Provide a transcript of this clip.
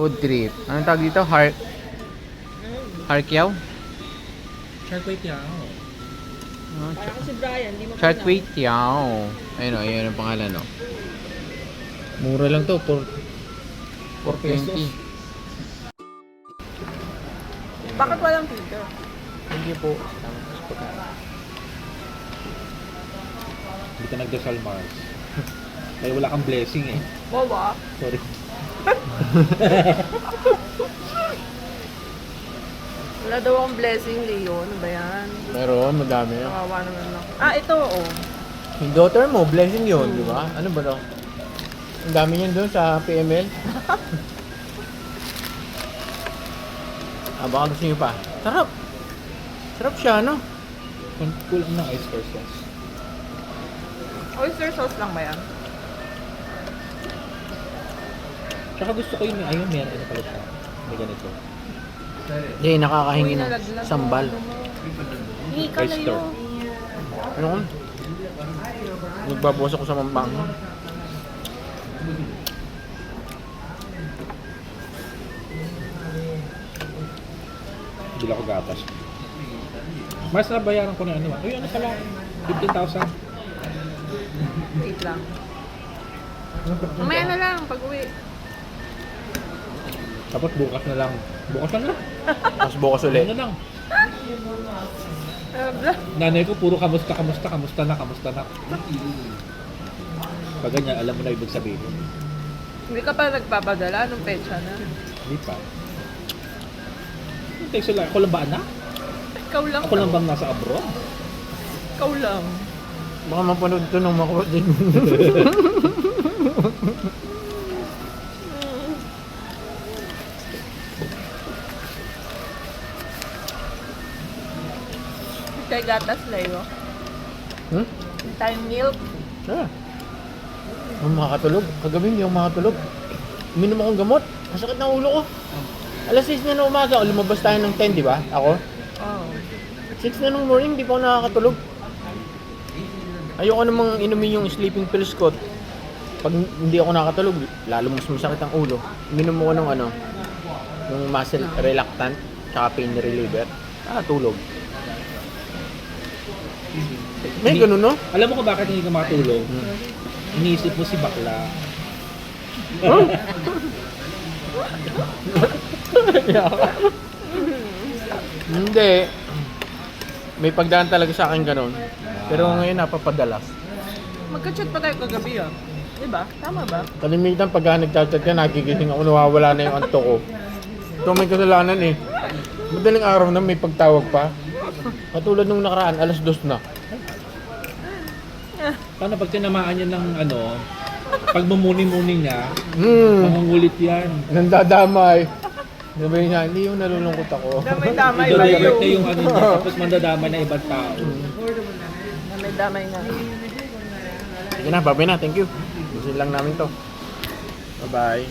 Food trip. Anong tawag dito? Harkyaw? Charkway-tiao. Parang si Brian, di mo Charkway-tiao. Ayun o, ayun ang pangalan o. Mura lang to, 420. Bakit walang filter? Thank you po. Hindi ka nagdasal, Mars. Kaya wala kang blessing eh. Wawa. Sorry. Wala daw akong blessing, Leo. Ano ba yan? Meron, madami. Nakawa naman ako. Ito, oh. Yung daughter mo, blessing yun, di ba? Ano ba to? Ang dami niyan doon sa PML. Baka gusto niyo pa. Sarap! Sarap siya, no? Kulang ng oyster sauce. Oyster sauce lang ba yan? Tsaka gusto ko yung ayun, may ano pala siya. May ganito. Hindi, nakakahingi ng sambal. Hingi ka, Oyster. Leo. Ano ko? Nagbabawas ako sa mambang. Bila ko gatas. Mas nabayaran ko na ano. Uy, ano pala? 15,000. Wait lang. Mamaya na lang, pag-uwi. Tapos bukas na lang. Bukas na lang. Tapos bukas ulit. Ano na lang. Bla. Nanay ko puro kamusta na. Pag ganyan, alam mo na ibig sabihin. Hindi ka pa nagpapadala nung petsa na. Hindi pa. Teka lang, ako lang ba anak? Ikaw lang. Ako lang bang nasa abroad? Ikaw lang. Baka mapanood ito ng makuha din. Kay gatas, Leo. Hmm? Time milk. Ah. Ang makakatulog. Kagabi hindi ako makatulog. Uminom akong gamot. Masakit ng ulo ko. Alas 6 na ng umaga. Lumabas tayo ng 10, di ba? Ako? Oh. 6 na ng morning, di pa ako nakakatulog. Ayoko namang inumin yung sleeping pills ko. Pag hindi ako nakakatulog, lalo mas masakit ang ulo. Uminom ko ng ano, yung muscle relaxant, tsaka pain reliever. Tulog. May ganun, no? Alam mo kung bakit hindi ka makatulog? Iniisip mo si bakla. Huh? Hindi. May pagdaan talaga sa akin ganun. Pero ngayon napapadala. Magka-chat pa tayo kagabi ah. Diba? Tama ba? Kalimitan pag nagchat-chat ka, nagigising ako, nawawala na yung anto ko. Ito may kasalanan eh. Madaling araw na may pagtawag pa. Katulad nung nakaraan, alas 2 na. Paano pag tinamaan niya ng ano, pag mumuni-muni niya, mangungulit yan. Nandadamay. Sabi niya, hindi yung nalulungkot ako. Damay-damay ba Idodivert yun? niya yung ano niya, tapos mandadama na ibang tao. Damay-damay na. Sige na, babay na. Thank you. Gusto lang namin to. Bye-bye.